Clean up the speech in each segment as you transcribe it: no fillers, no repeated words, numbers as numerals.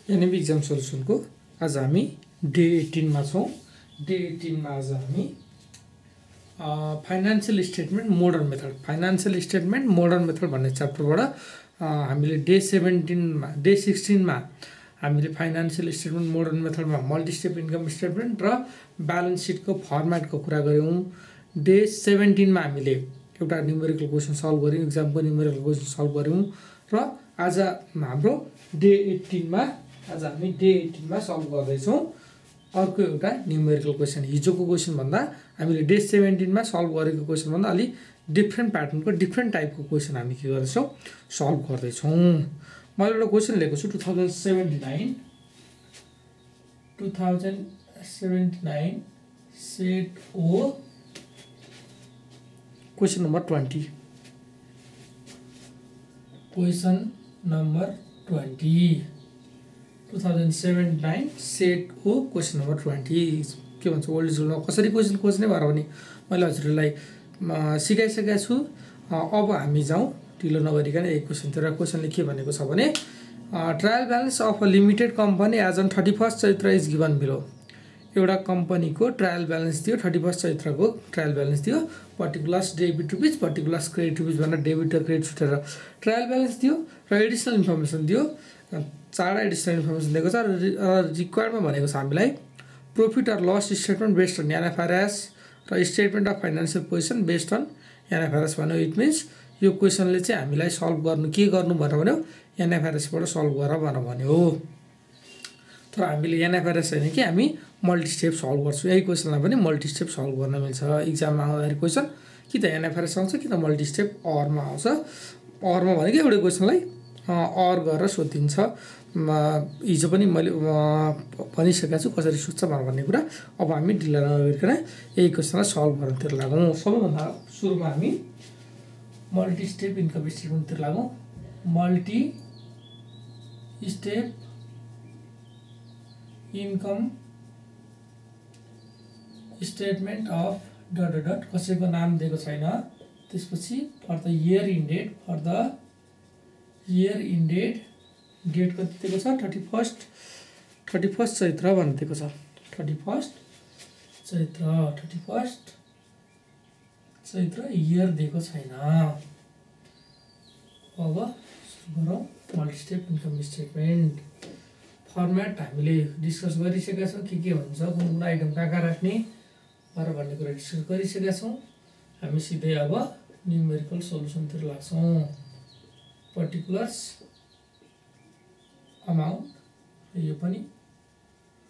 NAB exam सोल्युसनको आज हामी day 18 मा छौं। डे 18 मा आज हामी फाइनान्शियल स्टेटमेन्ट मोडर्न मेथड भन्ने च्याप्टरबाट हामीले डे 16 मा हामीले फाइनान्शियल स्टेटमेन्ट मोडर्न मेथडमा मल्टी स्टेप इन्कम स्टेटमेन्ट र ब्यालेन्स सिटको फर्मेटको कुरा गर्यौं। डे 17 मा हामीले एउटा न्युमेरिकल क्वेशन सल्भ गर्यौं, एक्जामको न्युमेरिकल क्वेशन सल्भ गर्यौं र आज हाम्रो डे 18 मा सल्भ गर्दै छौं अर्को एउटा न्युमेरिकल क्वेशन। हिजोको क्वेशन भन्दा हामीले डे 17 मा सल्भ गरेको क्वेशन भन्दा अलि डिफरेन्ट प्याटर्नको डिफरेन्ट टाइपको क्वेशन हामी के गर्दै छौं सल्भ गर्दै छौं। मैले एउटा क्वेशन लेखेको छु 2079 set O question number 20। Question number 20 2079 set O question number 20 के भन्छ ओल्ड स्कुलमा कसरी क्वेशन खोज्ने भनेर भने मैले हजुरलाई सिकाइसकेको छु। अब हामी जाउँ ढिलो नगरिकन एक क्वेशनतिर। क्वेशनले के भनेको छ भने trial balance of a limited company as on 31 Chaitra is given below. एउटा कम्पनीको ट्रायल ब्यालेन्स दियो, 31 चैत्रको ट्रायल ब्यालेन्स दियो, particulars debit rupees particulars credit rupees भनेर डेबिट र क्रेडिट छुटेर ट्रायल ब्यालेन्स दियो र एडिसनल इन्फर्मेसन दियो। चारवटा एडिसनल इन्फर्मेसन दिएको छ र रिक्वायर्डमा भनेको छ हामीलाई profit or loss statement based on NFRS र statement of financial position based on NFRS भन्यो। इट मिन्स यो क्वेशनले चाहिँ हामीलाई सल्भ गर्नु के गर्नु भनेर भन्यो एनएफआरएस बाट सल्भ गर भनेर भन्यो। तर हामीले एनएफआरएस हैन कि हामी मल्टी स्टेप सल्भ गर्छौं। यही क्वेशनलाई पनि मल्टी स्टेप सल्भ गर्न मिल्छ। एक्जाममा आउँदाखेरि क्वेशन कि त एनएफआरएस आउँछ कि त मल्टी स्टेप अरमा आउँछ। अरमा भनेको एउटा क्वेशनलाई अर गरेर सोधिन्छ। हिजो पनि मैले भनिसकेको छु कसरी सोध्छ भन्ने कुरा। अब हामी ढिला नगरिकन यही क्वेशनलाई सल्भ गर्नतिर लागौं। सबैभन्दा सुरुमा हामी मल्टी स्टेप इन्कम स्टेटमेन्टतिर लागौं। Multi step income statement of dot dot कसैको नाम दिएको छैन। त्यसपछि for the year ended date कति दिएको छ 31 चैत्र भन्ने दिएको छ। 31 चैत्र इयर दिएको छैन। अब सुरु गरौँ multi step income statement format हामीले डिस्कस गरिसकेका छौं। के हुन्छ कुन आइटम कहाँ राख्ने भनेर भन्ने कुरा डिस्कस गरिसकेका छौं। हामी सिधै अब न्युमेरिकल सोलुसनतिर लाग्छौं। पर्टिकुलर्स अमाउन्ट यो पनि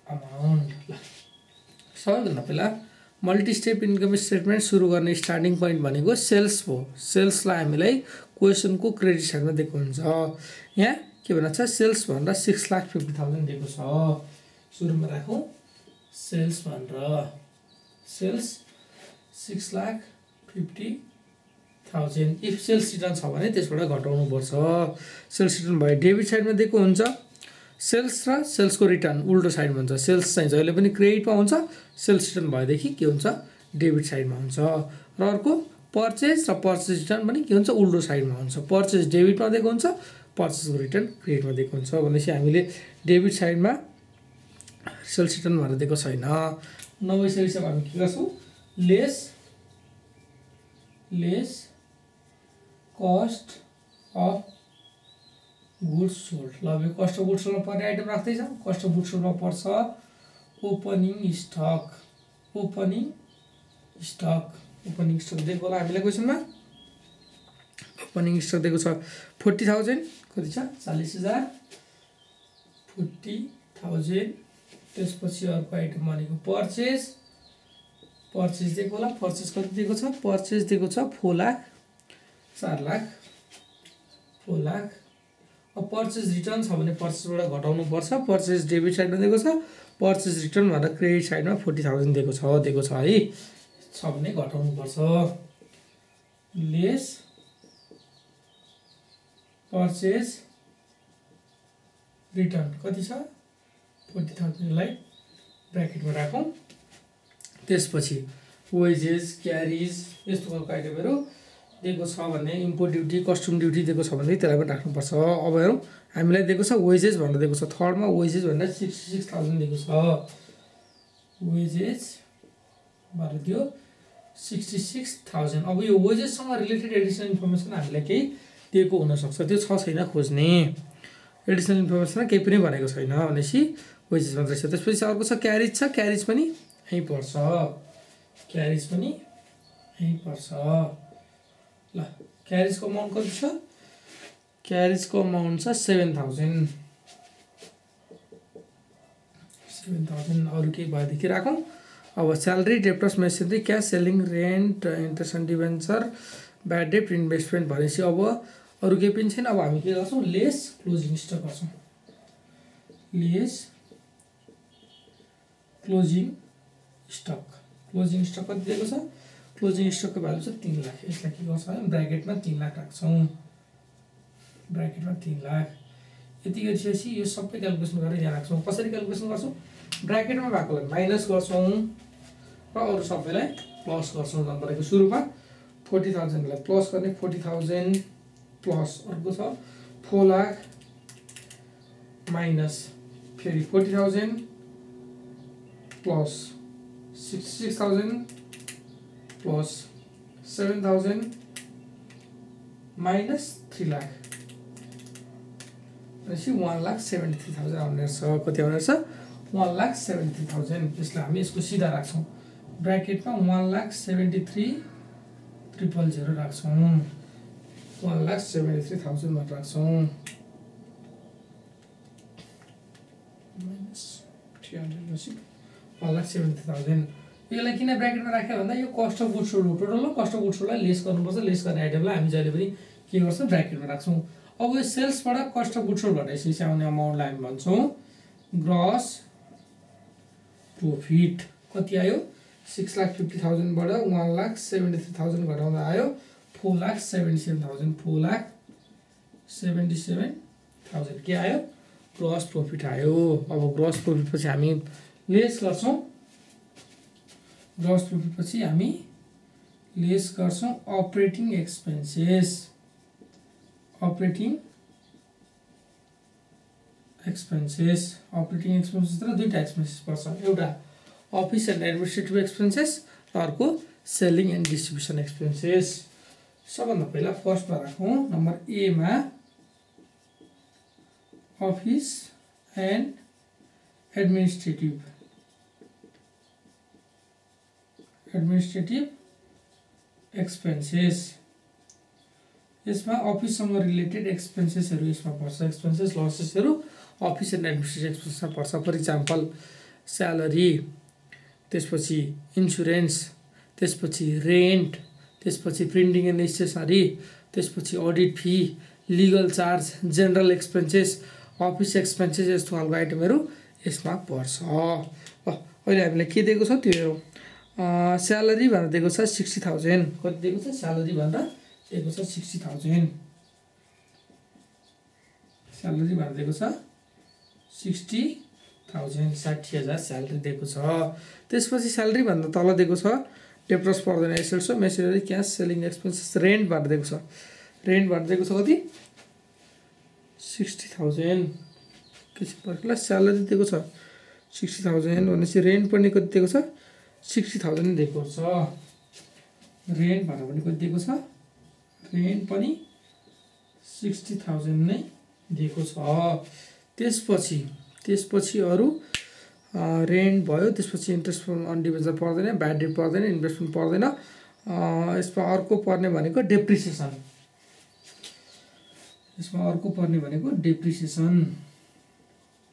अमाउन्ट। ल सबैभन्दा पहिला मल्टी स्टेप इन्कम स्टेटमेन्ट सुरु गर्ने स्टार्टिङ पोइन्ट भनेको सेल्स हो। सेल्सलाई हामीलाई क्वेशनको क्रेडिट साइडमा दिएको हुन्छ। यहाँ के भन्छ सेल्स भनेर 6,50,000 दिएको छ। सुरुमा राखौं सेल्स भनेर सेल्स 6,50,000। इफ सेल्स रिटर्न छ भने त्यसबाट घटाउनु पर्छ। सेल्स रिटर्न भयो डेबिट साइडमा दिएको हुन्छ। सेल्स र सेल्सको रिटर्न उल्टो साइडमा हुन्छ। सेल्स चाहिँ जहिले पनि क्रेडिटमा हुन्छ। सेल्स रिटर्न भएदेखि के हुन्छ डेबिट साइडमा हुन्छ। र अर्को पर्चेज र पर्चेज रिटर्न पनि के हुन्छ उल्टो साइडमा हुन्छ। पर्चेज डेबिटमा दिएको हुन्छ, पर्चेजको रिटर्न क्रेडिटमा दिएको हुन्छ भनेपछि हामीले डेबिट साइडमा सेल्स रिटर्न भनेर दिएको छैन। नभइसकेपछि हामी के गर्छौं lace cost of goods sold. ल यो कस्ट अफ गुड्स सोल्डमा पर्ने आइटम राख्दै छौं। कस्ट अफ गुड्स सोल्डमा पर्छ ओपनिङ स्टक दिएको होला हामीलाई क्वेशनमा। ओपनिङ स्टक दिएको छ 40,000 कति छ 40,000 40,000। त्यसपछि अर्को आइटम भनेको पर्चेज दिएको होला। पर्चेज कति दिएको छ पर्चेज दिएको छ 4 लाख 4 लाख 4 लाख। अब पर्चेज रिटर्न छ भने पर्चेजबाट घटाउनु पर्छ। पर्चेज डेबिट साइडमा दिएको छ, पर्चेज रिटर्न भनेर क्रेडिट साइडमा 40,000 दिएको छ है। छ भने घटाउनु पर्छ। लेस पर्चेज रिटर्न कति छ 40,000 लाई ब्र्याकेटमा राखौं। त्यसपछि वेजेस क्यारिज यस्तो खालको आइटमहरु दिएको छ भने इम्पोर्ट ड्युटी कस्टम ड्युटी दिएको छ भने त्यसलाई पनि राख्नुपर्छ। अब हेरौँ हामीलाई दिएको छ वेजेस भनेर दिएको छ, थर्डमा वेजेस भनेर 66,000 दिएको छ, वेजेस भनेर दियो 66,000। अब यो वेजेससँग रिलेटेड एडिसनल इन्फर्मेसन हामीलाई केही दिएको हुनसक्छ, त्यो छ छैन खोज्ने। एडिसनल इन्फर्मेसनमा केही पनि भनेको छैन भनेपछि वेजेस मात्रै छ। त्यसपछि अर्को छ क्यारेज छ, क्यारेज पनि यहीँ पर्छ, क्यारेज पनि यहीँ पर्छ। ल क्यारेजको अमाउन्ट कति छ, क्यारेजको अमाउन्ट छ 7,000। अरू केही भएदेखि राखौँ। अब salary, debtors, machinery, cash, selling, rent, interest and debenture, bad debt, investment भनेपछि अब अरू केही पनि छैन। अब हामी के गर्छौँ, लेस क्लोजिङ स्टक गर्छौँ, less closing stock. Closing stock कति दिएको छ, क्लोजिङ स्टकको भ्यालु छ 3 लाख। यसलाई के गर्छ भने ब्राकेटमा 3 लाख राख्छौँ, ब्राकेटमा 3 लाख। यति गरिसकेपछि यो सबै क्यालकुलेसन गरेर यहाँ राख्छौँ। कसरी क्यालकुलेसन गर्छौँ, ब्राकेटमा भएकोलाई माइनस गर्छौँ र अरू सबैलाई प्लस गर्छौँ। नम्बरको सुरुमा 40,000लाई प्लस गर्ने, 40,000 प्लस अर्को छ 4 लाख माइनस फेरि 40,000 प्लस 66,000 प्लस 7,000 माइनस 3 लाख भनेपछि 1,73,000 आउने रहेछ। कति आउने रहेछ, 1,73,000। यसलाई हामी यसको सिधा राख्छौँ, ब्राकेटमा 1,73,000 राख्छौँ, 1,73,000 मात्र राख्छौँ, माइनस 1,73,000। यसलाई किन ब्राकेटमा राख्यो भन्दा यो कस्ट अफ गुड्स सोल्ड हो, टोटल कस्ट अफ गुड्स सोल्डलाई लेस गर्नुपर्छ। लेस गर्ने आइटमलाई हामी जहिले पनि के गर्छौँ, ब्राकेटमा राख्छौँ। अब यो सेल्सबाट कस्ट अफ गुड्स सोल्ड भनेपछि आउने अमाउन्टलाई हामी भन्छौँ ग्रस प्रॉफिट। कति आयो, 6,50,000बाट 1,73,000 घटाउँदा आयो 4,77,000, 4,77,000 के आयो, ग्रस प्रॉफिट आयो। अब ग्रस प्रॉफिट पछि हामी लेस गर्छौँ, ग्रस प्रॉफिट पछि हामी लेस गर्छौँ अपरेटिङ एक्सपेन्सेस। अपरेटिङ एक्सपेन्सेस तर दुईटा एक्सपेन्सेस पर्छ, एउटा अफिस एन्ड एडमिनिस्ट्रेटिभ एक्सपेन्सेस र अर्को सेलिङ एन्ड डिस्ट्रिब्युसन एक्सपेन्सेस। सबभन्दा पहिला फर्स्टमा राखौँ, नम्बर ए मा अफिस एन्ड एडमिनिस्ट्रेटिभ एक्सपेन्सेस। यसमा अफिससँग रिलेटेड एक्सपेन्सेसहरू यसमा पर्छ, एक्सपेन्सेस लसेसहरू अफिस एन्ड एडमिनिस्ट्रेटिभ एक्सपेन्सेसमा पर्छ। फर इक्जाम्पल स्यालेरी, त्यसपछि इन्सुरेन्स, त्यसपछि रेन्ट, त्यसपछि प्रिन्टिङ एन्ड स्टेसनरी, त्यसपछि audit fee, legal charge, general expenses, office expenses, यस्तो खालको आइटमहरू यसमा पर्छ। अहिले हामीलाई के दिएको छ त्यो हेरौँ। स्यालेरी भनेर दिएको छ 60,000। कति दिएको छ, स्यालेरी भनेर दिएको छ 60,000। स्यालेरी भनेर दिएको छ 60,000, 60,000 स्यालेरी दिएको छ। त्यसपछि स्यालेरी भन्दा तल दिएको छ डेप्टर्स पर्दैन, assets, machinery, cash, selling expenses, rent भनेर दिएको छ। रेन्ट भनेर दिएको छ कति, 60,000। के छ पर्खला, स्यालेरी दिएको छ 60,000 भनेपछि रेन्ट पनि कति दिएको छ, 60,000 दिएको छ। रेन्ट भनेर पनि कति दिएको छ, रेन्ट पनि 60,000 नै दिएको छ। त्यसपछि अरू रेन्ट भयो, त्यसपछि इन्ट्रेस्ट अन डिभेन्चर पर्दैन, ब्याड डेट पर्दैन, इन्भेस्टमेन्ट पर्दैन। यसमा अर्को पर्ने भनेको डेप्रिसिएसन। यसमा अर्को पर्ने भनेको डेप्रिसिएसन।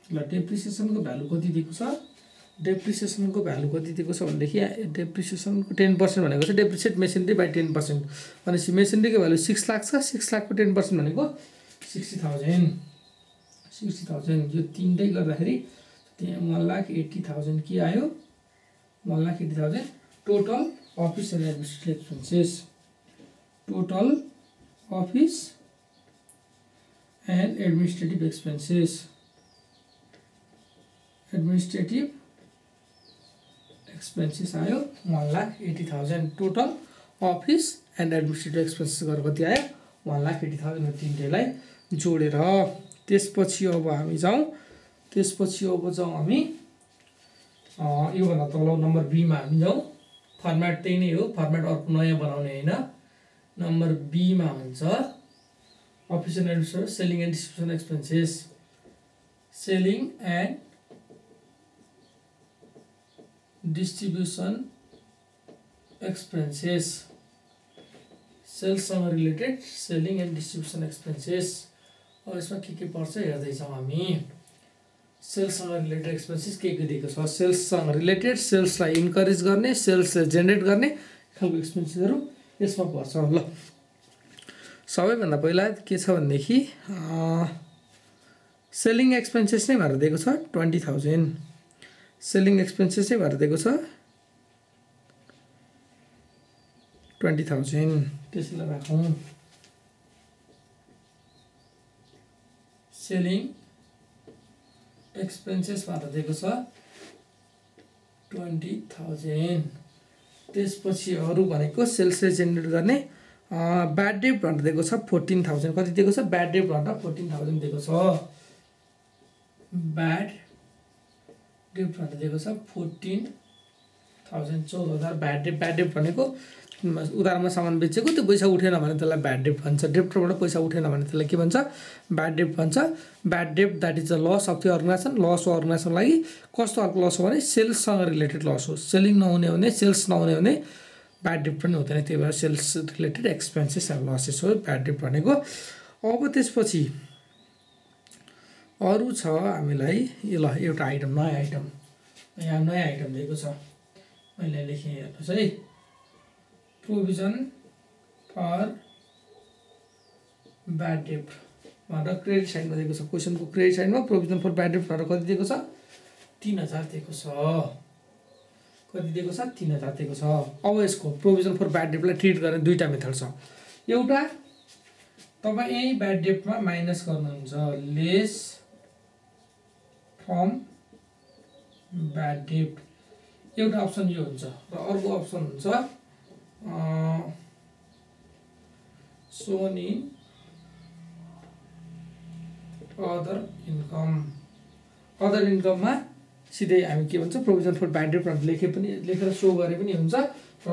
ल डेप्रिसिएसनको भ्यालु कति दिएको छ, डेप्रिसिएसनको भ्यालु कति दिएको छ भनेदेखि डेप्रिसिएसनको 10% भनेको छ डेप्रिसिएट मेसिनरी बाई 10%। भनेपछि मेसिनरीको भ्यालु 6 लाख छ, 6 लाखको 10% भनेको 60,000। 60,000 यो तीनटै गर्दाखेरि त्यहाँ 1,80,000 के आयो, 1,80,000 total office and administrative expenses. Total office and administrative expenses, administrative expenses आयो 1,80,000 total office and administrative expenses गरेर कति आयो 1,80,000 तीनटैलाई जोडेर। त्यसपछि अब हामी जाउँ हामी योभन्दा तल नम्बर बी मा हामी जाउँ। फर्मेट त्यही नै हो, फर्मेट अर्को नयाँ बनाउने होइन। नम्बर बी मा हुन्छ office and administration selling and distribution expenses. Selling and distribution expenses, सेल्ससँग related selling and distribution expenses. अब यसमा के पर्छ हेर्दैछौँ हामी। सेल्ससँग रिलेटेड एक्सपेन्सेस के दिएको छ, सेल्ससँग रिलेटेड, सेल्सलाई इन्करेज गर्ने, सेल्स जेनेरेट गर्ने खालको एक्सपेन्सेसहरू यसमा पर्छ। ल सबैभन्दा पहिला के छ भनेदेखि सेलिङ एक्सपेन्सेस नै भएर दिएको छ 20,000। सेलिङ एक्सपेन्सेस नै भएर दिएको छ 20,000। त्यसलाई राखौँ। सेलिङ एक्सपेन्सेस भएर दिएको छ 20,000। त्यसपछि अरू भनेको सेल्स जेनेरेट गर्ने ब्याड डेट भनेर दिएको छ 14,000। कति दिएको छ, ब्याड डेट भनेर 14,000 दिएको छ। ब्याड डेट भनेर दिएको छ 14,000, 14,000 ब्याड डेट भनेको उधारमा सामान बेचेको त्यो पैसा उठेन भने त्यसलाई ब्याड डेट भन्छ। डेप्टरबाट पैसा उठेन भने त्यसलाई के भन्छ, ब्याड डेट भन्छ। Bad debt that is the loss of the organization. Loss हो अर्गनाइजेसनको लागि। कस्तो खालको लस हो भने सेल्ससँग रिलेटेड लस हो। सेलिङ नहुने हो भने, सेल्स नहुने हो भने ब्याड डेट पनि हुँदैन। त्यही भएर sales related expenses and losses हो ब्याड डेट भनेको। अब त्यसपछि अरू छ हामीलाई ल एउटा आइटम, नयाँ आइटम, यहाँ नयाँ आइटम दिएको छ, मैले लेखेँ हेर्नुहोस् है। प्रोभिजन फर ब्याड डेट भनेर क्रेडिट साइडमा दिएको छ। क्वेसनको क्रेडिट साइडमा प्रोभिजन फर ब्याड डेट भनेर कति दिएको छ, 3,000 दिएको छ। कति दिएको छ, 3,000 दिएको छ। अब यसको प्रोभिजन फर ब्याड डेटलाई ट्रिट गर्ने दुईवटा मेथड छ। एउटा तपाईँ यही ब्याड डेटमा माइनस गर्नुहुन्छ, लेस फ्रम ब्याड डेट। एउटा अप्सन यो हुन्छ र अर्को अप्सन हुन्छ shown in other income। Other इन्कममा सिधै हामी के भन्छ प्रोभिजन फर ब्याड डेट लेखेर सो गरे पनि हुन्छ र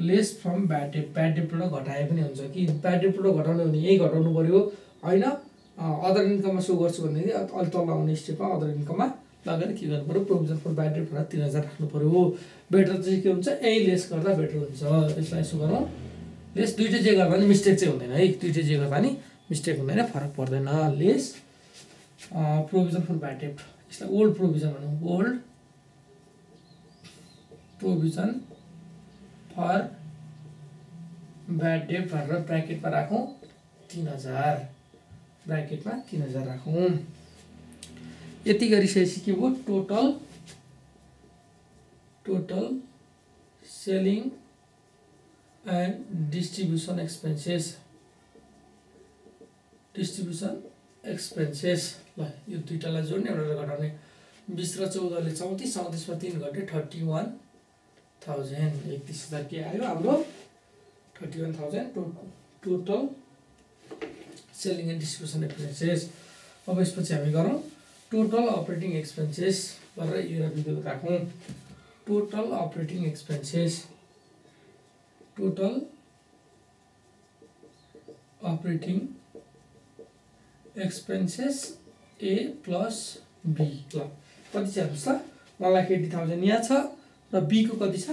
लेस फ्रम ब्याड डेटबाट घटाए पनि हुन्छ। कि ब्याड डेटबाट घटाउने हो भने यही घटाउनु पर्यो होइन। अदर इन्कममा सो गर्छु भनेदेखि अलि तल आउने स्टेपमा अदर इन्कममा लगेर के गर्नु पर्यो, प्रोभिजन फर ब्याड डेट भनेर 3,000 राख्नु पर्यो। बेटर चाहिँ के हुन्छ, यही लेस गर्दा बेटर हुन्छ। यसलाई यसो गरौँ, लेस दुईटै जे गर्दा नि मिस्टेक चाहिँ हुँदैन है। दुईटै जे गर्दा नि मिस्टेक हुँदैन, फरक पर्दैन। Less provision for bad debt, यसलाई ओल्ड प्रोभिजन भनौँ, old provision for bad debt भनेर ब्राकेटमा राखौँ 3,000, ब्राकेटमा 3,000 राखौँ। यति गरिसकेपछि के भयो, total selling and distribution expenses. ल यो दुईटालाई जोड्ने एउटालाई घटाउने। 20 र 14ले 34, 34 मा 3 घटे 31,000। 31,000 के आयो हाम्रो 31,000 total selling and distribution expenses. अब यसपछि हामी गरौँ टोटल अपरेटिङ एक्सपेन्सेस गरेर यो राखौँ। Total operating expenses, total operating expenses A plus B. ल कति छ हेर्नुहोस् त, 1,80,000 यहाँ छ र बी को कति छ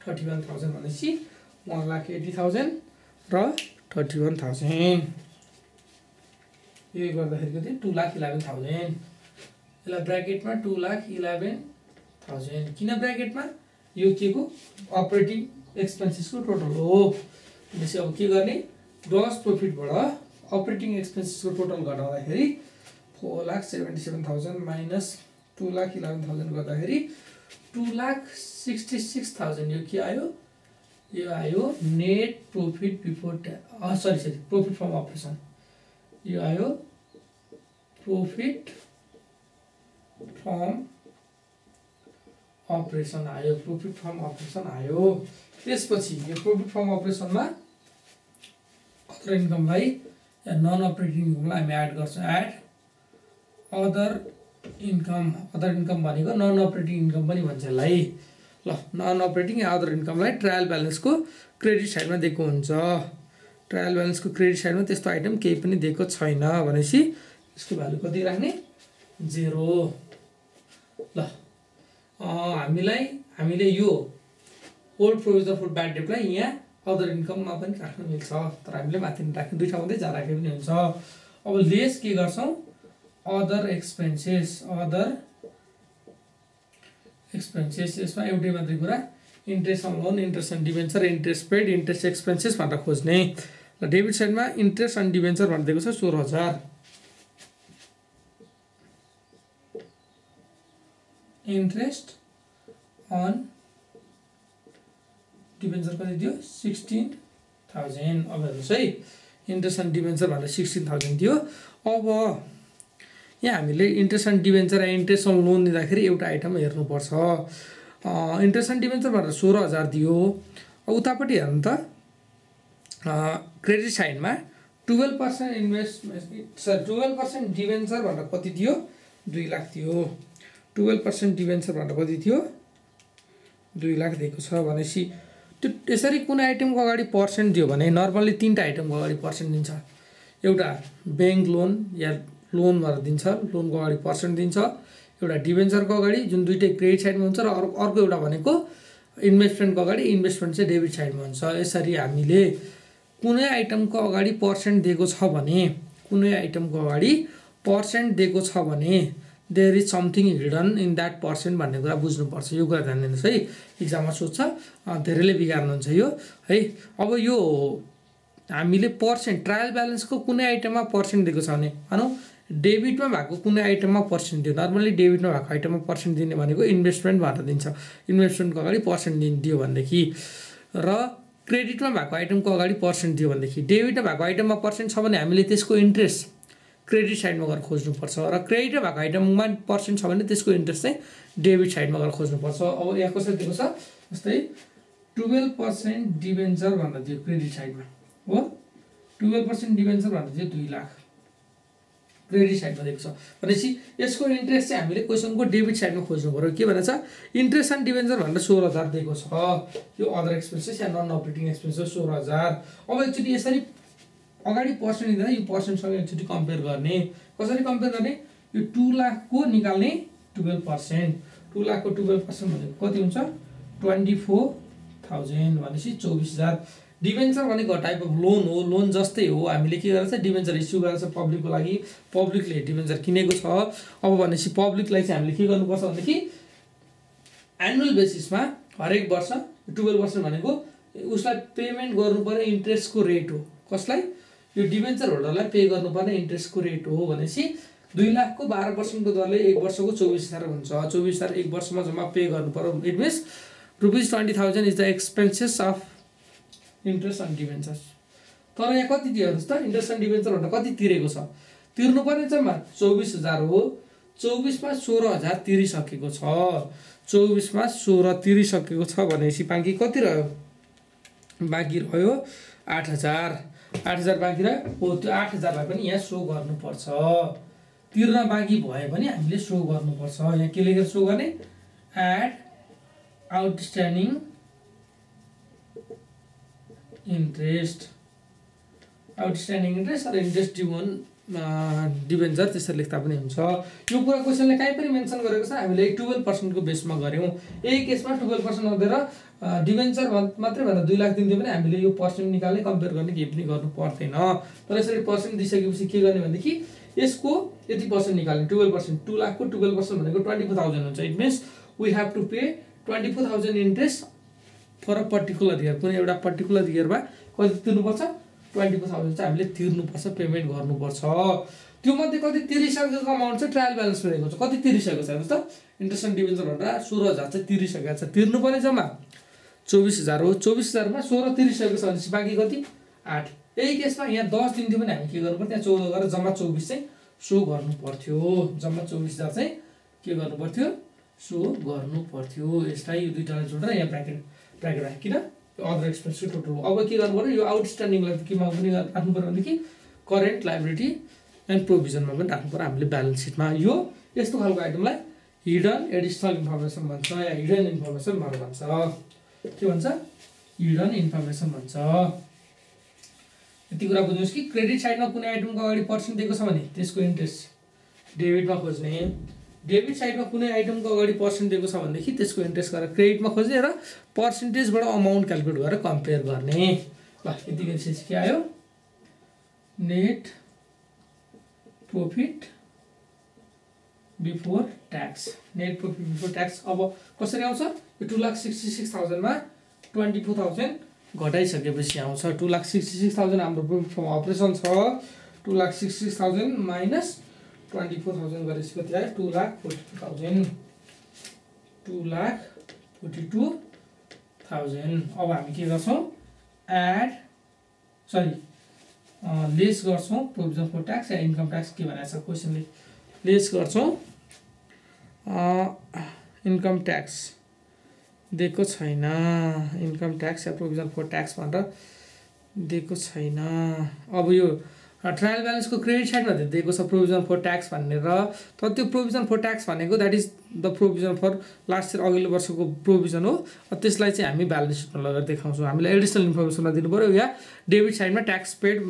31,000 भनेपछि 1,80,000 र 31,000। यो गर्दाखेरि कति 2,11,000। यसलाई ब्राकेटमा 2,11,000। किन ब्राकेटमा, यो के को अपरेटिङ एक्सपेन्सेसको टोटल हो। भनेपछि अब के गर्ने, ग्रस प्रफिटबाट अपरेटिङ एक्सपेन्सेसको टोटल घटाउँदाखेरि 4,77,000 माइनस 2,11,000 गर्दाखेरि 2,66,000। यो के आयो, यो आयो net profit before profit from operation. यो आयो प्रफिट फ्रम अपरेसन आयो, प्रफिट फ्रम अपरेसन आयो। त्यसपछि यो प्रफिट फ्रम अपरेसनमा अदर इन्कमलाई नन अपरेटिङ इन्कमलाई हामी एड गर्छौँ एड अदर इन्कम भनेको नन अपरेटिङ इन्कम पनि भन्छ यसलाई ल नन अपरेटिङ अदर इन्कमलाई ट्रायल ब्यालेन्सको क्रेडिट साइडमा दिएको हुन्छ ट्रायल ब्यालेन्सको क्रेडिट साइडमा त्यस्तो आइटम केही पनि दिएको छैन भनेपछि यसको भ्यालु कति राख्ने 0 ल हामीले यो ओल्ड प्रोभिजन फर ब्याड डेटलाई यहाँ अदर इन्कममा पनि राख्न मिल्छ तर हामीले माथि राख्ने दुईटा मात्रै जा राखे पनि हुन्छ अब लेस के गर्छौँ अदर एक्सपेन्सेस यसमा एउटै मात्रै कुरा interest on loan interest on debenture interest paid interest expenses भनेर खोज्ने ल डेबिट साइडमा इन्ट्रेस्ट अन डिभेन्चर भनेर दिएको छ 16,000 इन्ट्रेस्ट अन डिभेन्चर कति दियो 16,000 अब हेर्नुहोस् है इन्ट्रेस्ट अन डिभेन्चर भनेर 16,000 दियो अब यहाँ हामीले interest on debenture interest on loan दिँदाखेरि एउटा आइटम हेर्नुपर्छ इन्ट्रेस्ट अन डिभेन्चर भनेर 16,000 दियो उतापट्टि हेर्नु त क्रेडिट साइडमा 12% इन्भेस्टमेन्ट 12% डिभेन्चर भनेर कति दियो 2 लाख दियो 12% डिभेन्चर भनेर कति थियो 2 लाख दिएको छ भनेपछि त्यो यसरी कुनै आइटमको अगाडि पर्सेन्ट दियो भने नर्मल्ली 3टा आइटमको अगाडि पर्सेन्ट दिन्छ एउटा ब्याङ्क लोन या लोन भनेर दिन्छ लोनको अगाडि पर्सेन्ट दिन्छ एउटा डिभेन्चरको अगाडि जुन दुईटै क्रेडिट साइडमा हुन्छ र अर्को एउटा भनेको इन्भेस्टमेन्टको अगाडि इन्भेस्टमेन्ट चाहिँ डेबिट साइडमा हुन्छ यसरी हामीले कुनै आइटमको अगाडि पर्सेन्ट दिएको छ भने there is something hidden in that percent भन्ने कुरा बुझ्नुपर्छ यो कुरा ध्यान दिनुहोस् है इक्जाममा सोध्छ धेरैले बिगार्नुहुन्छ यो है अब यो हामीले पर्सेन्ट ट्रायल ब्यालेन्सको कुनै आइटममा पर्सेन्ट दिएको छ भने भनौँ डेबिटमा भएको कुनै आइटममा पर्सेन्ट दियो नर्मल्ली डेबिटमा भएको आइटममा पर्सेन्ट दिने भनेको इन्भेस्टमेन्ट भनेर दिन्छ इन्भेस्टमेन्टको अगाडि पर्सेन्ट दियो भनेदेखि र क्रेडिटमा भएको आइटमको अगाडि पर्सेन्ट दियो भनेदेखि डेबिटमा भएको आइटममा पर्सेन्ट छ भने हामीले त्यसको इन्ट्रेस्ट क्रेडिट साइडमा गएर खोज्नुपर्छ र क्रेडिटमा भएको आइटममा पर्सेन्ट छ भने त्यसको इन्ट्रेस्ट चाहिँ डेबिट साइडमा गएर खोज्नुपर्छ अब यहाँ कसरी दिएको छ जस्तै 12% डिभेन्चर भनेर दियो क्रेडिट साइडमा हो 12% डिभेन्चर भनेर दियो 2 लाख क्रेडिट साइडमा दिएको छ भनेपछि यसको इन्ट्रेस्ट चाहिँ हामीले क्वेसनको डेबिट साइडमा खोज्नु पर्यो के भनेछ इन्ट्रेस्ट अन डिभेन्चर भनेर 16,000 दिएको छ यो अदर एक्सपेन्सेस या नन अपरेटिङ एक्सपेन्सेस 16,000 अब एकचोटि यसरी अगाडि पर्सेन्ट दिँदा यो पर्सेन्टसँग एकचोटि कम्पेयर गर्ने कसरी कम्पेयर गर्ने यो 2 लाखको निकाल्ने 12% 2 लाखको 12% भनेको कति हुन्छ 24,000 भनेपछि 24,000 डिभेन्चर भनेको टाइप अफ लोन हो लोन जस्तै हो हामीले के गरेछ डिभेन्चर इस्यु गरेछ पब्लिकको लागि पब्लिकले डिभेन्चर किनेको छ अब भनेपछि पब्लिकलाई चाहिँ हामीले के गर्नुपर्छ भनेदेखि एनुअल बेसिसमा हरेक वर्ष 12% भनेको उसलाई पेमेन्ट गर्नुपर्ने इन्ट्रेस्टको रेट हो कसलाई यो डिभेन्चर होल्डरलाई पे गर्नुपर्ने इन्ट्रेस्टको रेट हो भनेपछि 2 लाखको 12% को दरले 1 वर्षको 24,000 हुन्छ 24,000 1 वर्षमा जम्मा पे गर्नुपर्यो it means ₹20,000 is the expenses of interest on debentures तर यहाँ कति दियो हेर्नुहोस् त इन्ट्रेस्ट अन डिभेन्चर भनेर कति तिरेको छ तिर्नुपर्ने जम्मा 24,000 हो 24 मा 16,000 तिरिसकेको छ 24 मा 16 तिरिसकेको छ भनेपछि बाँकी कति रह्यो बाँकी रह्यो 8,000 बाँकी रह्यो त्यो 8,000 लाई पनि यहाँ शो गर्नुपर्छ तिर्न बाँकी भए पनि हामीले शो गर्नुपर्छ यहाँ के लेखेर शो गर्ने एड आउटस्ट्यान्डिङ इन्ट्रेस्ट र इन्ट्रेस्ट ड्यू अन डिभेन्चर त्यसरी लेख्दा पनि हुन्छ यो कुरा क्वेसनले कहीँ पनि मेन्सन गरेको छ हामीले 12% को बेसमा गर्यौं यही केसमा 12% नदिएर डिभेन्चर मात्रै भनेर 2 लाख दिन्थ्यो भने हामीले यो पर्सेन्ट निकाल्ने कम्पेयर गर्ने केही पनि गर्नु पर्दैन तर यसरी पर्सेन्ट दिइसकेपछि के गर्ने भनेदेखि यसको यति पर्सेन्ट निकाल्ने 12% 2 लाखको 12% भनेको 24,000 हुन्छ it means we have to pay 24,000 interest for a particular year कुनै एउटा पर्टिकुलर इयरमा कति तिर्नुपर्छ 24,000 चाहिँ हामीले तिर्नुपर्छ पेमेन्ट गर्नुपर्छ त्यो मध्ये कति तिरिसकेको अमाउन्ट चाहिँ ट्रायल ब्यालेन्स रहेको छ कति तिरिसकेको छ हेर्नुस् त इन्ट्रेस्ट अन डिभेन्चर भनेर 16,000 चाहिँ तिरिसकेको छ तिर्नुपर्ने जम्मा 24,000 हो 24,000 मा 16 तिरिसकेको छ भनेपछि बाँकी कति 8 यही केसमा यहाँ 10 दिन्थ्यो भने हामी के गर्नु पर्थ्यो त्यहाँ 14 गरेर जम्मा 24 चाहिँ शो गर्नु पर्थ्यो जम्मा 24,000 चाहिँ के गर्नु पर्थ्यो शो गर्नु पर्थ्यो यसलाई यो दुईटालाई जोडेर यहाँ ब्र्याकेट राखिन अदर एक्सपेन्सको टोटल हो। अब के गर्नु पर्यो यो आउटस्ट्यान्डिङलाई केमा पनि राख्नु पर्यो भनेदेखि करेन्ट लायबिलिटी एन्ड प्रोभिजनमा पनि राख्नु पर्यो हामीले ब्यालेन्स सिटमा। यो यस्तो खालको आइटमलाई हिडन एडिसनल इन्फर्मेसन भन्छ या हिडन इन्फर्मेसन भन्छ। के भन्छ? हिडन इन्फर्मेसन भन्छ। यति कुरा बुझ्नुहोस् कि क्रेडिट साइडमा कुनै आइटमको अगाडि पर्सेन्ट दिएको छ भने त्यसको इन्ट्रेस्ट डेबिटमा खोज्ने, डेबिट साइडमा कुनै आइटमको अगाडि पर्सेन्ट दिएको छ भनेदेखि त्यसको इन्ट्रेस्ट गरेर क्रेडिटमा खोज्ने र पर्सेन्टेजबाट अमाउन्ट क्यालकुलेट गरेर कम्पेयर गर्ने। ल यति गरेपछि के आयो? Net profit before tax. Net profit before tax अब कसरी आउँछ? यो 2,66,000 मा 24,000 घटाइसकेपछि आउँछ। 2,66,000 हाम्रो प्रॉफिट फ्रम अपरेसन छ। 2,66,000 माइनस 24,000 गरेपछि कति आयो? 2,42,000। 2,42,000। अब हामी के गर्छौँ? लेस गर्छौँ प्रोभिजन फर ट्याक्स या इन्कम ट्याक्स के भनेको छ क्वेसनले। लेस गर्छौँ इन्कम ट्याक्स दिएको छैन, इन्कम ट्याक्स या प्रोभिजन फर ट्याक्स भनेर दिएको छैन। अब यो ट्रायल ब्यालेन्सको क्रेडिट साइडमा दिएको छ प्रोभिजन फर ट्याक्स भनेर, तर त्यो प्रोभिजन फर ट्याक्स भनेको that is the provision for last year अघिल्लो वर्षको प्रोभिजन हो। त्यसलाई चाहिँ हामी ब्यालेन्स सिटमा लगेर देखाउँछौँ। हामीले एडिसनल इन्फर्मेसनमा दिनु पऱ्यो या डेबिट साइडमा ट्याक्स पेड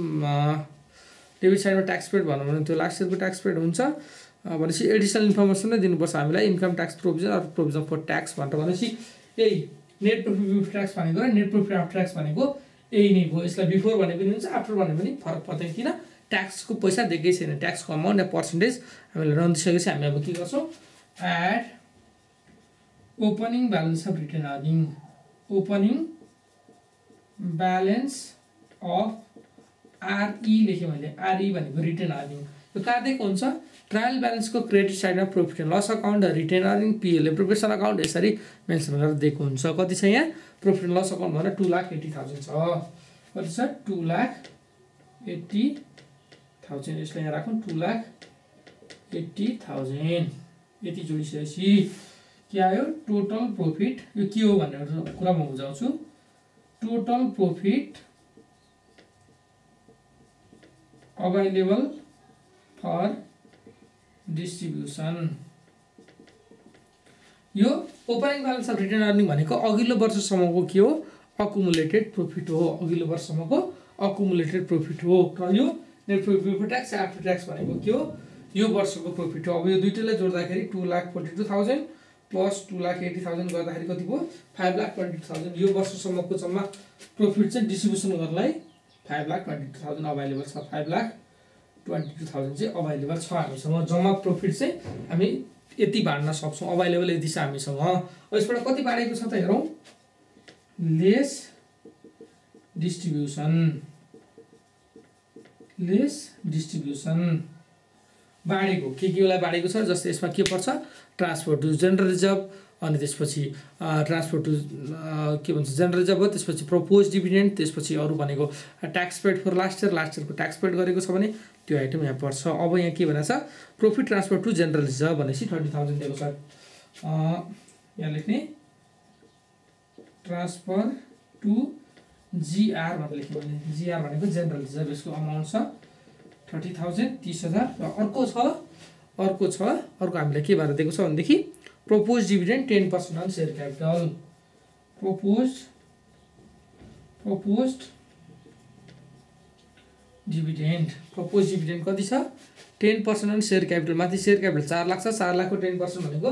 भनौँ भने त्यो लास्ट इयरको ट्याक्स पेड हुन्छ भनेपछि एडिसनल इन्फर्मेसन नै दिनुपर्छ हामीलाई। Income tax provision or provision for tax भनेर भनेपछि यही नेट प्रॉफिट बिफोर ट्याक्स भनेको र नेट प्रॉफिट आफ्टर ट्याक्स भनेको यही नै हो। यसलाई बिफोर भने पनि हुन्छ, आफ्टर भने पनि फरक पर्दैन, किन ट्याक्सको पैसा दिएकै छैन। ट्याक्सको अमाउन्ट या पर्सेन्टेज हामीले रन्दिसकेपछि हामी अब के गर्छौँ? Add opening balance of retain earning. Opening balance of RE लेखेँ मैले। आरई भनेको रिटेन अर्निङ। यो कहाँ दिएको हुन्छ? ट्रायल ब्यालेन्सको क्रेडिट साइडमा profit and loss account, retained earning, PL preparation account यसरी मेन्सन गरेर दिएको हुन्छ। कति छ यहाँ? प्रॉफिट एन्ड लस अकाउन्ट भनेर 2,80,000 छ। कति छ? 2,80,000। यसलाई यहाँ राखौँ 2,80,000। यति जोडिसकेपछि के आयो? Total profit. यो के हो भनेर कुरा म बुझाउँछु। Total profit available for distribution. यो opening balance of retain earning भनेको अघिल्लो वर्षसम्मको के हो? अकुमुलेटेड प्रॉफिट हो। अघिल्लो वर्षसम्मको अकुमुलेटेड प्रॉफिट हो। र यो net profit before tax after tax भनेको के हो? यो वर्षको प्रॉफिट हो। अब यो दुईटैलाई जोड्दाखेरि 2,42,000 प्लस 2,80,000 गर्दाखेरि कति भयो? 5,22,000। यो वर्षसम्मको जम्मा प्रॉफिट चाहिँ डिस्ट्रिब्युसन गर्नलाई 5,22,000 अभाइलेबल छ। 5,22,000 चाहिँ अभाइलेबल छ हामीसँग। जम्मा प्रॉफिट चाहिँ हामी यति बाँड्न सक्छौँ। अभाइलेबल यति छ हामीसँग। यसबाट कति बाँडेको छ त हेरौँ। लेस डिस्ट्रिब्युसन बाँडेको केलाई बाँडेको छ। जस्तै यसमा के पर्छ? ट्रान्सफर टु जेनरल रिजर्भ, अनि त्यसपछि ट्रान्सफर टु के भन्छ जेनरल रिजर्भ हो, त्यसपछि प्रपोज डिभिडेन्ड, त्यसपछि अरू भनेको ट्याक्स पेड फर लास्ट इयरको ट्याक्स पेड गरेको छ भने त्यो आइटम यहाँ पर्छ। अब यहाँ के भनेको छ? Profit transfer to general reserve भनेपछि 30,000 दिएको छ। यहाँ लेख्ने ट्रान्सफर टु जीआर भनेर लेख्यो भने जीआर भनेको जेनरल रिजर्भ। यसको अमाउन्ट छ 30,000 30,000। र अर्को हामीलाई के भएर दिएको छ भनेदेखि propose dividend 10% on share capital. proposed dividend कति छ? 10% अन सेयर क्यापिटल। माथि सेयर क्यापिटल 4 लाख छ। 4 लाखको 10% भनेको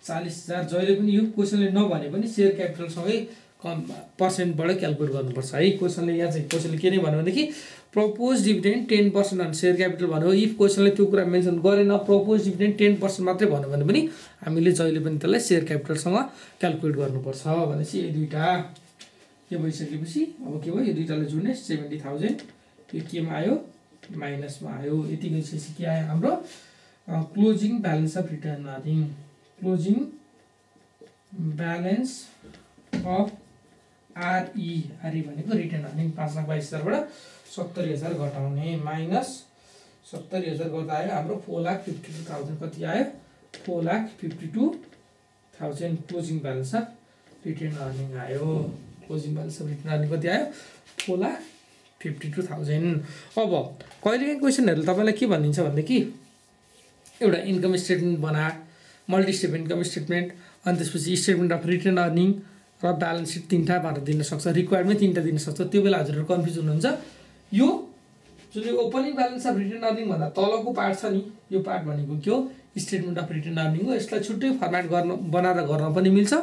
40,000। जहिले पनि यो क्वेसनले नभने पनि सेयर क्यापिटलसँगै पर्सेन्टबाट क्यालकुलेट गर्नुपर्छ है। क्वेसनले यहाँ चाहिँ क्वेसनले के नै भन्यो भनेदेखि propose dividend 10% on share capital भन्यो। इफ क्वेसनले त्यो कुरा मेन्सन गरेन, प्रपोज डिभिडेन्ड 10% मात्रै भन्यो भने पनि हामीले जहिले पनि त्यसलाई सेयर क्यापिटलसँग क्यालकुलेट गर्नुपर्छ। भनेपछि यो दुईटा के भइसकेपछि अब के भयो? यो दुईटालाई जोड्ने 70,000 यो केमा आयो? माइनसमा आयो। यति गइसकेपछि के आयो हाम्रो? Closing balance of retain earning. Closing balance of RE भनेको रिटेन अर्निङ 5,22,000बाट 70,000 घटाउने माइनस 70,000 गर्दा आयो हाम्रो 4,52,000। कति आयो? 4,52,000 closing balance of retain earning आयो। Closing balance of retain earning कति आयो 4,52,000। अब कहिलेकाहीँ क्वेसनहरुले तपाईलाई के भनिन्छ भनेदेखि एउटा इन्कम स्टेटमेन्ट बना, मल्टी स्टेप इन्कम स्टेटमेन्ट, अनि त्यसपछि स्टेटमेन्ट अफ रिटेन अर्निङ र ब्यालेन्स सिट तीनटा भनेर दिन सक्छ, रिक्वायरमेन्ट तीनटा दिन सक्छ। त्यो बेला हजुरहरु कन्फ्युज हुनुहुन्छ। यो जुन opening balance of retain earning भन्दा तलको पार्ट छ नि, यो पार्ट भनेको के हो स्टेटमेन्ट अफ रिटेन अर्निङ हो। यसलाई छुट्टै फर्मेट बनाएर गर्न पनि मिल्छ।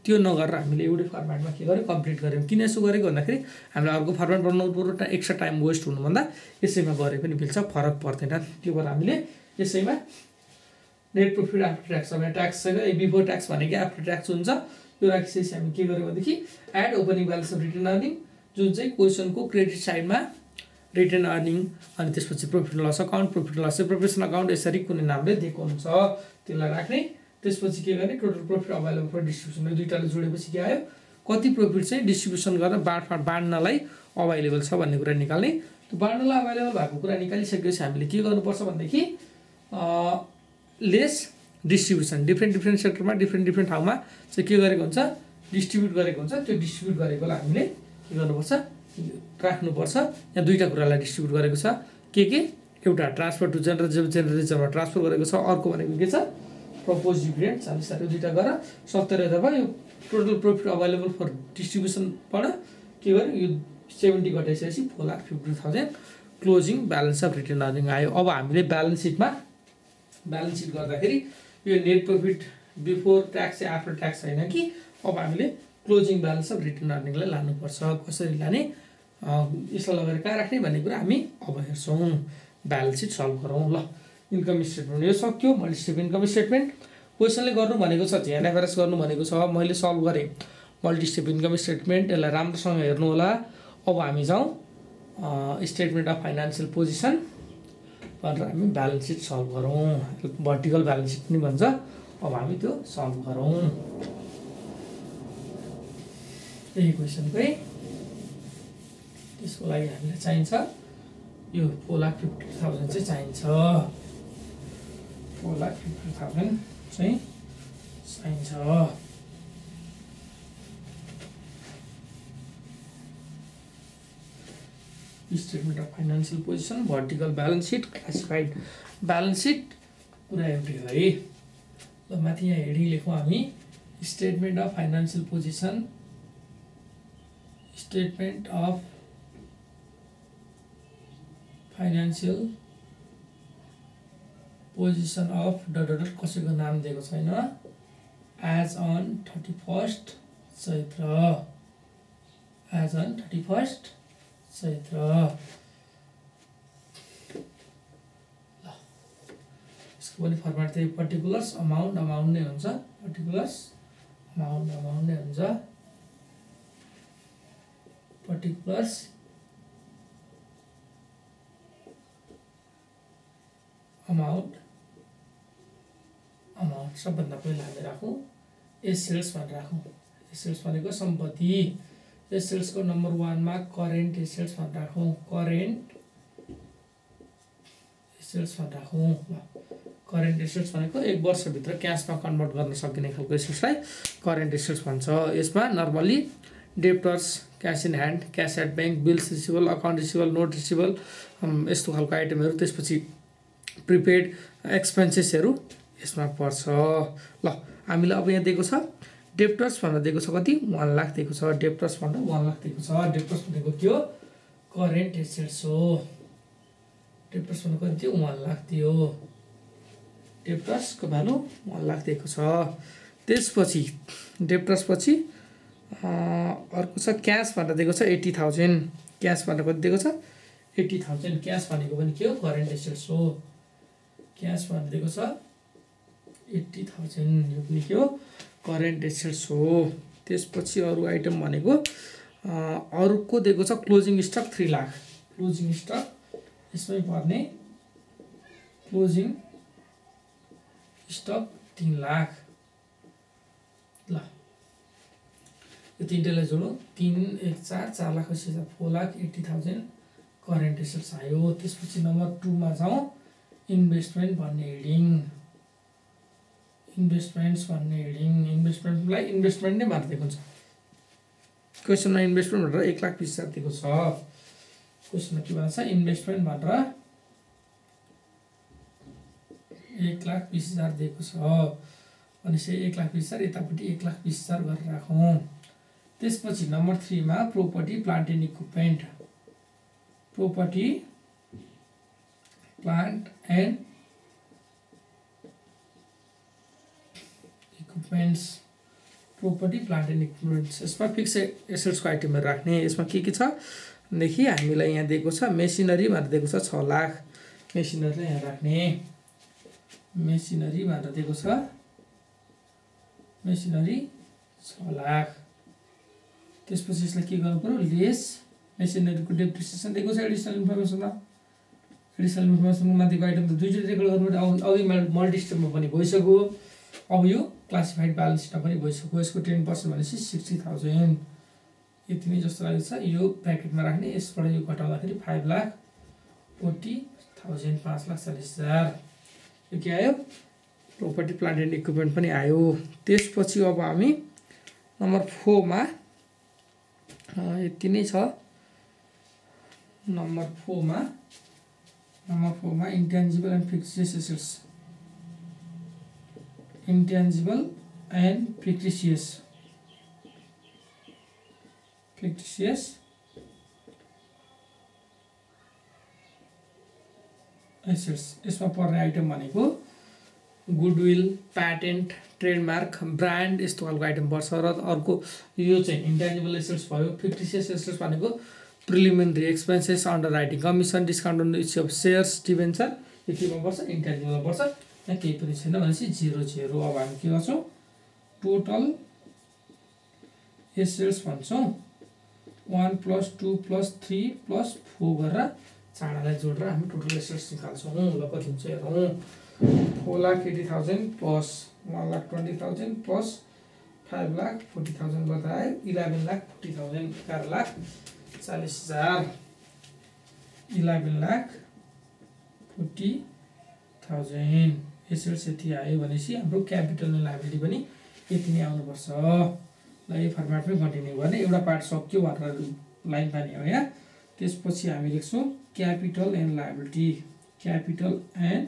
त्यो नगरेर हामीले एउटै फर्मेटमा के गर्यो कम्प्लिट गर्यौं। किन यसो गरेको भन्दाखेरि हामीलाई अर्को फर्मेट बनाउनु पर्यो, एक्स्ट्रा टाइम वेस्ट हुनुभन्दा यसैमा गरे पनि मिल्छ, फरक पर्दैन। त्यो भएर हामीले यसैमा नेट प्रॉफिट आफ्टर ट्याक्स, अब ट्याक्स छैन, बिफोर ट्याक्स भनेको आफ्टर ट्याक्स हुन्छ। यो राखिसकेपछि हामी के गर्यौं भनेदेखि add opening balance of retain earning, जुन चाहिँ क्वेशनको क्रेडिट साइडमा रिटेन अर्निङ, अनि त्यसपछि profit loss account, profit loss professional account यसरी कुनै नामले दिएको हुन्छ त्यसलाई राख्ने। त्यसपछि के गर्ने total profit available for distribution, यो दुईटाले जोडेपछि के आयो कति प्रॉफिट चाहिँ डिस्ट्रिब्युसन गर्न बाँड्नलाई अवेलेबल छ भन्ने कुरा निकाल्ने। त्यो बाँड्नलाई अवेलेबल भएको कुरा निकालिसकेपछि हामीले के गर्नुपर्छ भनेदेखि लेस डिस्ट्रिब्युसन, डिफ्रेन्ट सेक्टरमा डिफ्रेन्ट ठाउँमा चाहिँ के गरेको हुन्छ डिस्ट्रिब्युट गरेको हुन्छ। त्यो डिस्ट्रिब्युट गरेकोलाई हामीले के गर्नुपर्छ राख्नुपर्छ। यहाँ दुईटा कुरालाई डिस्ट्रिब्युट गरेको छ, के एउटा ट्रान्सफर टु जनरल रिजर्भमा ट्रान्सफर गरेको छ, अर्को भनेको के छ प्रपोज डिभिडेन्ड 40,000, यो दुईटा गरेर 70,000 भयो। यो टोटल प्रॉफिट अवेलेबल फर डिस्ट्रिब्युसनबाट के गर्यो यो 70 घटाइसकेपछि 4,52,000 closing balance of retain earning आयो। अब हामीले ब्यालेन्स सिट गर्दाखेरि यो नेट प्रॉफिट बिफोर ट्याक्स या आफ्टर ट्याक्स हैन कि, अब हामीले क्लोजिङ ब्यालेन्स अफ रिटेन अर्निङलाई लानुपर्छ। कसरी लाने यसलाई लगेर कहाँ राख्ने भन्ने कुरा हामी अब हेर्छौं। ब्यालेन्स सिट सल्भ गरौँ। ल इन्कम स्टेटमेन्ट यो सक्यो, मल्टी स्टेप इन्कम स्टेटमेन्ट क्वेशनले गर्नु भनेको छ जेएनएफआरएस गर्नु भनेको छ, मैले सल्भ गरे मल्टी स्टेप इन्कम स्टेटमेन्ट। यसलाई राम्रोसँग हेर्नु होला। अब हामी जाउँ स्टेटमेन्ट अफ फाइनान्शियल पोजिसन भनेर हामी ब्यालेन्स सिट सल्भ गरौँ। भर्टिकल ब्यालेन्स सिट पनि भन्छ। अब हामी त्यो सल्भ गरौँ। यही क्वेशनकै त्यसको लागि हामीलाई चाहिन्छ यो 4,50,000 चाहिँ चाहिन्छ। 4,50,000 चाहिँ चाहिन्छ। Statement of financial position, vertical balance seat, classified balance seat पुरा एउटै हो है। ल माथि यहाँ हेडिङ लेखौँ हामी statement of financial position, statement of financial position of dot कसैको नाम दिएको छैन, as on 31 Chaitra, as on 31 Chaitra. ल यसको पनि फर्मेट चाहिँ पर्टिकुलर्स अमाउन्ट नै हुन्छ, पर्टिकुलर्स अमाउन्ट नै हुन्छ, पर्टिकुलर्स अमाउन्ट सबभन्दा पहिला हामी राखौँ एसेट्स भनेर राखौँ। एसेट्स भनेको सम्पत्ति। एसेट्सको नम्बर 1 मा करेन्ट एसेट्स भनेर राखौँ, करेन्ट एसेट्स भनेर राखौँ। ल करेन्ट एसेट्स भनेको 1 वर्षभित्र क्याशमा कन्भर्ट गर्न सकिने खालको एसेट्सलाई करेन्ट एसेट्स भन्छ। यसमा normally debtors, cash in hand, cash at bank, bills receivable, account receivable, note receivable यस्तो खालको आइटमहरू, त्यसपछि प्रिपेड एक्सपेन्सेसहरू यसमा पर्छ। ल हामीले अब यहाँ दिएको छ डेप्टर्स भनेर दिएको छ कति 1 लाख दिएको छ। डेप्टर्स भन्दा 1 लाख दिएको छ। डेप्टर्स भनेको के हो करेन्ट एसेट्स हो। डेप्टर्स भनेको कति 1 लाख थियो। डेप्टर्सको भ्यालु 1 लाख दिएको छ। त्यसपछि डेप्टर्स पछि अर्को छ क्याश भनेर दिएको छ 80,000। क्याश भनेर कति दिएको छ 80,000। क्याश भनेको पनि के हो करेन्ट एसेट्स हो। क्याश भनेर दिएको छ 80,000, यो पनि के हो करेन्ट एसेट्स हो। त्यसपछि अरु आइटम भनेको अरुको दिएको छ closing stock 3 lakh. Closing stock यसमै पर्ने, क्लोजिङ स्टक 3 लाख। ल यो तीनटालाई जोडौँ, 3 1 4 4 लाख 80,000, 4,80,000 करेन्ट एसेट्स आयो। त्यसपछि नम्बर 2 मा जाउँ इन्भेस्टमेन्ट भन्ने हेडिङ, इन्भेस्टमेन्ट्स भन्ने हेडिङ। इन्भेस्टमेन्टलाई इन्भेस्टमेन्ट नै मार्दिएको हुन्छ। क्वेसनमा इन्भेस्टमेन्ट भनेर 1,20,000 दिएको छ। क्वेसनमा के भन्छ इन्भेस्टमेन्ट भनेर 1,20,000 दिएको छ भनेपछि 1,20,000 यतापट्टि 1,20,000 गरेर राखौँ। त्यसपछि नम्बर 3 मा property plant and equipment property plant and equipments property plant and equipments यसमा फिक्स एसेट्सको आइटमहरु राख्ने। यसमा के छ देखि हामीलाई यहाँ दिएको छ मेसिनरी भनेर दिएको छ 6 लाख मेसिनरीलाई यहाँ राख्ने। मेसिनरी भनेर दिएको छ मेसिनरी 6 लाख। त्यसपछि यसलाई के गर्नु पर्यो लेस मेसिनरीको डेप्रिसिएसन दिएको छ एडिसनल इन्फर्मेसनमा। एडिसनल इन्फर्मेसनमा माथिको आइटम त दुईचोटि रेकर्ड गर्नुपर्छ। अघि मल्टी स्टेपमा पनि भइसक्यो। अब यो क्लासिफाइड ब्यालेन्स सिटमा पनि भइसक्यो। यसको 10% भनेपछि 60,000 यति नै जस्तो लागेको छ। यो ब्र्याकेटमा राख्ने। यसबाट यो घटाउँदाखेरि 5,40,000 5,40,000 यो के आयो प्रोपर्टी प्लान्ट एन्ड इक्विपमेन्ट पनि आयो। त्यसपछि अब हामी नम्बर 4 मा यति नै छ। नम्बर 4 मा intangible and फिक्सियस assets intangible and fictitious assets यसमा पर्ने आइटम भनेको गुडविल प्याटेन्ट ट्रेडमार्क ब्रान्ड यस्तो खालको आइटम पर्छ। र अर्को यो चाहिँ इन्टेन्जिबल एसेट्स भयो। फिक्टिसियस एसेट्स भनेको preliminary expenses underwriting commission discount on issue of shares debenture यो केमा पर्छ इन्टेन्जिबलमा पर्छ। यहाँ केही पनि छैन भनेपछि 0 अब हामी के गर्छौँ टोटल एसेट्स भन्छौँ 1 + 2 + 3 + 4 गरेर चाँडालाई जोडेर हामी टोटल एसेट्स निकाल्छौँ। ल कति हुन्छ हेरौँ 4,80,000 + 1,20,000 + 5,40,000 गर्दा आयो 11,40,000 11,40,000 11,40,000 एसेट्स यति आयो भनेपछि हाम्रो क्यापिटल एन्ड लायबिलिटी पनि यति नै आउनुपर्छ। ल यो फर्मेटमै कन्टिन्यू गर्ने। एउटा पार्ट सक्यो भनेर लाइन पानी हो यहाँ। त्यसपछि हामी लेख्छौँ capital and liability capital and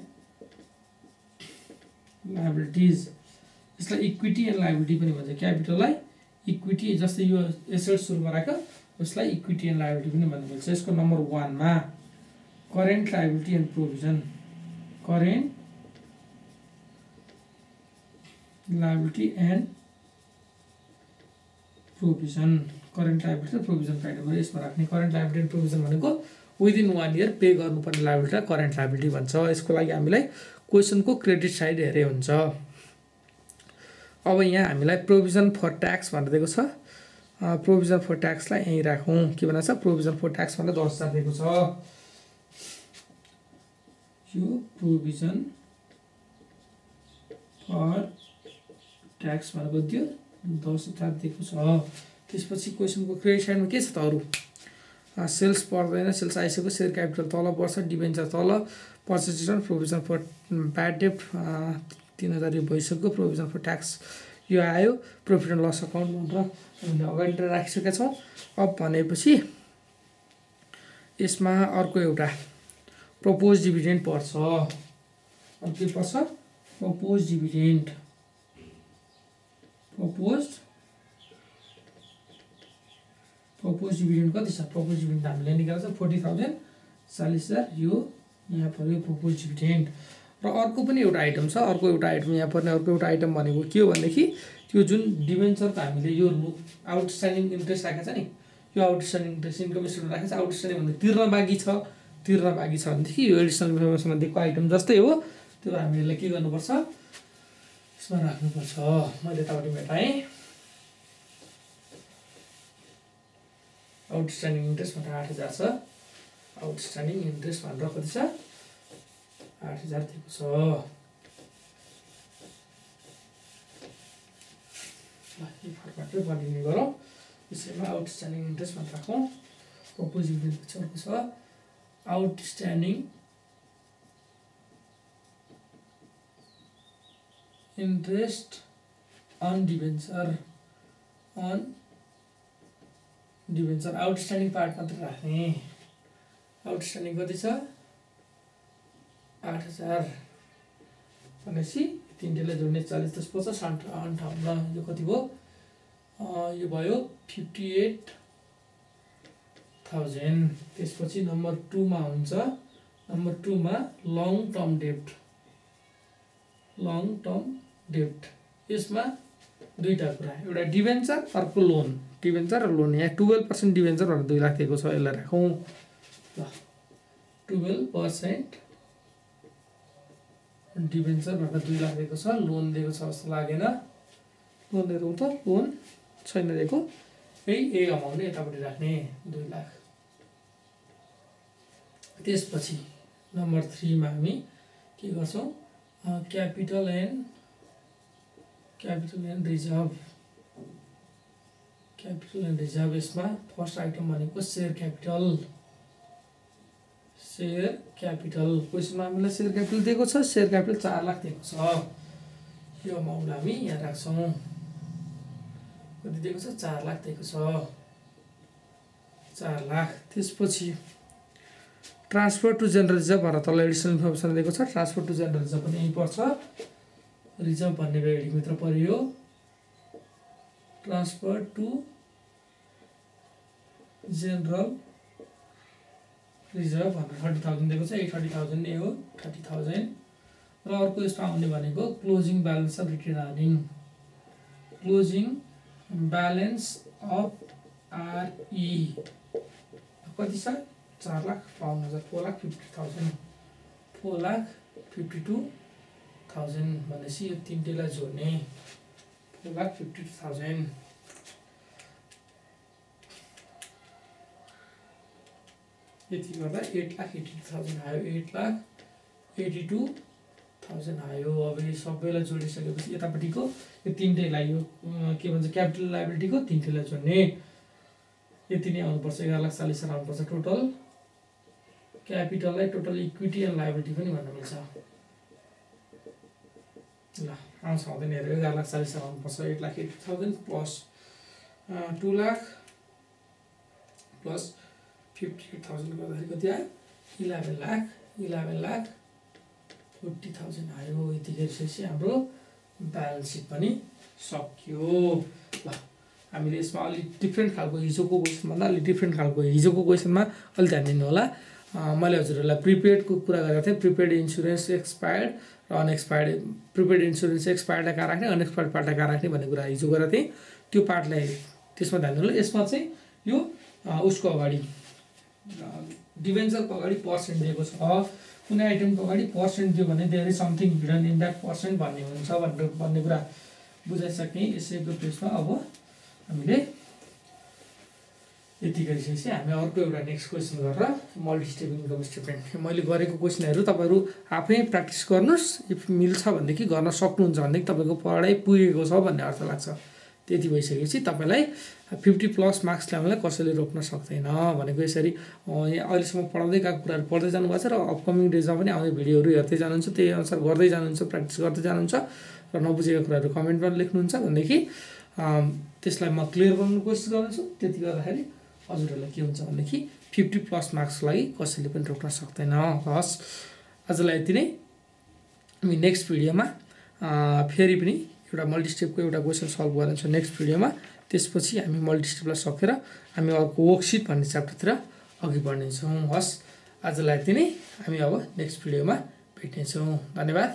liabilities. यसलाई इक्विटी एन्ड लायबिलिटी पनि भन्छ। क्यापिटललाई इक्विटी जस्तै यो एसेट्स सुरुमा राख्यो उसलाई इक्विटी एन्ड लायबिलिटी पनि भन्नु मिल्छ। यसको नम्बर 1 मा current liability and provision current liability and provision current liability र प्रोभिजन आइटम यसमा राख्ने। करेन्ट लायबिलिटी एन्ड प्रोभिजन भनेको विदिन 1 इयर पे गर्नुपर्ने लायबिलिटीलाई करेन्ट लायबिलिटी भन्छ। यसको लागि हामीलाई क्वेसनको क्रेडिट साइड हेरे हुन्छ। अब यहाँ हामीलाई प्रोभिजन फर ट्याक्स भनेर दिएको छ। प्रोभिजन फर ट्याक्सलाई यहीँ राखौँ। के भनेको छ प्रोभिजन फर ट्याक्स भनेर 10,000 दिएको छ। यो प्रोभिजन फर ट्याक्स भनेको त्यो 10,000 दिएको छ। त्यसपछि क्वेसनको क्रेडिट साइडमा के छ त अरू सेल्स पर्दैन। सेल्स आइसक्यो। सेयर क्यापिटल तल पर्छ। डिभेन्चर तल purchase return provision for bad debt 3,000 यो भइसक्यो। प्रोभिजन फर ट्याक्स यो आयो। प्रफिट एन्ड लस अकाउन्ट भनेर हामीले अगाडि राखिसकेका छौँ। अब भनेपछि यसमा अर्को एउटा प्रपोज डिभिडेन्ड पर्छ। अब के पर्छ प्रपोज डिभिडेन्ड प्रपोज डिभिडेन्ड कति छ प्रपोज डिभिडेन्ड हामीले निकाल्छ 40,000 40,000 यो यहाँ पर्यो प्रपोज डिभिडेन्ड। र अर्को पनि एउटा आइटम छ। अर्को एउटा आइटम यहाँ पर्ने अर्को एउटा आइटम भनेको के हो भनेदेखि त्यो जुन डिभेन्चरको हामीले यो आउटस्ट्यान्डिङ इन्ट्रेस्ट राखेको छ नि यो आउटस्ट्यान्डिङ इन्ट्रेस्ट इन्कम स्टेटमेन्ट राखेको छ। आउटस्ट्यान्डिङ भन्दा तिर्न बाँकी छ भनेदेखि यो एडिसनल इन्फर्मेसनमा दिएको आइटम जस्तै हो त्यो हामीले के गर्नुपर्छ यसमा राख्नुपर्छ। मैले यतापट्टि मेटाएँ आउटस्ट्यान्डिङ इन्ट्रेस्ट भनेर 8,000 छ। आउटस्ट्यान्डिङ इन्ट्रेस्ट भनेर कति छ 8,000 दिएको छ। यो फर्मेटमै कन्टिन्यू गरौँ। यसैमा आउटस्ट्यान्डिङ इन्ट्रेस्ट भनेर राखौँ। प्रपोज डिभिडेन्ड पछि अर्को छ outstanding interest on debenture debenture outstanding part मात्र राख्ने आउटस्ट्यान्डिङ कति छ 8000 भनेपछि तिनटेलाई जोड्ने 40 10 50 58 यो कति भयो यो भयो 58000 त्यसपछि नम्बर 2 मा हुन्छ नम्बर 2 मा लङ टर्म डेब्ट यसमा दुईटा कुरा एउटा डिभेन्चर अर्को लोन डिभेन्चर र लोन यहाँ 12% डिभेन्चर भनेर 2 लाख दिएको छ यसलाई राखौं ल 12% डिभेन्चर भनेर 2 लाख दिएको छ लोन दिएको छ जस्तो लागेन लोन दिएको त लोन छैन दिएको यही अमाउन्ट यतापट्टि राख्ने 2 लाख त्यसपछि नम्बर 3 मा हामी के गर्छौं क्यापिटल एन्ड रिजर्भ यसमा फर्स्ट आइटम भनेको शेयर क्यापिटल क्वेशनमा हामीलाई शेयर क्यापिटल दिएको छ शेयर क्यापिटल 4 लाख दिएको छ यो अमाउन्ट हामी यहाँ राख्छौं कति दिएको छ 4 लाख दिएको छ 4 लाख त्यसपछि ट्रान्सफर टु जनरल रिजर्भ भनेर तल एडिसनल इन्फर्मेसन दिएको छ ट्रान्सफर टु जनरल रिजर्भ पनि यही पर्छ रिजर्भ भन्ने हेडिङ भित्र पर्यो ट्रान्सफर टु जनरल रिजर्भ भनेर 30000 दिएको छ 30000 नै हो 30000 र अर्को यसमा आउने भनेको closing balance of retain earning closing balance of RE कति छ 4,52,000 4,52,000 भनेपछि यो तीनटेलाई जोड्ने 4,52,000 यति गर्दा 8,82,000 आयो 8,82,000 आयो अब यो सबैलाई जोडिसकेपछि यतापट्टिको यो तीनटेलाई यो के भन्छ क्यापिटल लायबिलिटीको तीनटेलाई जोड्ने यति नै आउनुपर्छ 11,40,000 आउनुपर्छ टोटल क्यापिटललाई टोटल इक्विटी एन्ड लायबिलिटी पनि भन्न मिल्छ ल आउँछ आउँदैन हेरेर 11,40,000 आउनुपर्छ 8,80,000 प्लस 2 लाख प्लस 58,000 गर्दाखेरि कति आयो 11,40,000 आयो यति गरिसकेपछि हाम्रो ब्यालेन्स सिट पनि सक्यो ल हामीले यसमा अलि डिफ्रेन्ट खालको हिजोको क्वेशनभन्दा अलि डिफ्रेन्ट खालको हिजोको क्वेशनमा अलि ध्यान दिनु होला मैले हजुरहरूलाई प्रिपेडको कुरा गरेको थिएँ प्रिपेड इन्सुरेन्स एक्सपायर्ड र अनएक्सपायर्ड प्रिपेड इन्सुरेन्स एक्सपायर्डलाई कहाँ राख्ने अनएक्सपायर्ड पार्टलाई कहाँ राख्ने भन्ने कुरा हिजो गरेको थिएँ त्यो पार्टलाई त्यसमा ध्यान दिनु होला यसमा चाहिँ यो उसको अगाडि डिभेन्चरको अगाडि पर्सेन्ट दिएको छ कुनै आइटमको अगाडि पर्सेन्ट दियो भने there is something hidden in that percent भन्ने हुन्छ भन्ने कुरा बुझाइसक्ने यसैको पेजमा अब हामीले यति गरिसकेपछि हामी अर्को एउटा नेक्स्ट क्वेसन गरेर मल्टिस्टेप इन्कम स्टेटमेन्ट मैले गरेको क्वेसनहरू तपाईँहरू आफै प्र्याक्टिस गर्नुहोस् इफ मिल्छ भनेदेखि गर्न सक्नुहुन्छ भनेदेखि तपाईँको पढाइ पुगेको छ भन्ने अर्थ लाग्छ त्यति भइसकेपछि तपाईँलाई 50+ मार्क्स ल्याउनलाई कसैले रोक्न सक्दैन भनेको यसरी अहिलेसम्म पढाउँदै गएको कुराहरू पढ्दै जानुभएको छ र अपकमिङ डेजमा पनि आउने भिडियोहरू हेर्दै जानुहुन्छ त्यही अनुसार गर्दै जानुहुन्छ प्र्याक्टिस गर्दै जानुहुन्छ र नबुझेको कुराहरू कमेन्टमा लेख्नुहुन्छ भनेदेखि त्यसलाई म क्लियर बनाउन कोसिस गर्छु त्यति गर्दाखेरि हजुरहरूलाई के हुन्छ भनेदेखि 50+ मार्क्सको लागि कसैले पनि रोक्न सक्दैन हस् आजलाई यति नै हामी नेक्स्ट भिडियोमा फेरि पनि एउटा मल्टिस्टेपको एउटा क्वेसन सल्भ गर्नेछौँ नेक्स्ट भिडियोमा त्यसपछि हामी मल्टिस्टेपलाई सकेर हामी अर्को वर्कसिट भन्ने च्याप्टरतिर अघि बढ्नेछौँ हस् आजलाई यति नै हामी अब नेक्स्ट भिडियोमा भेट्नेछौँ धन्यवाद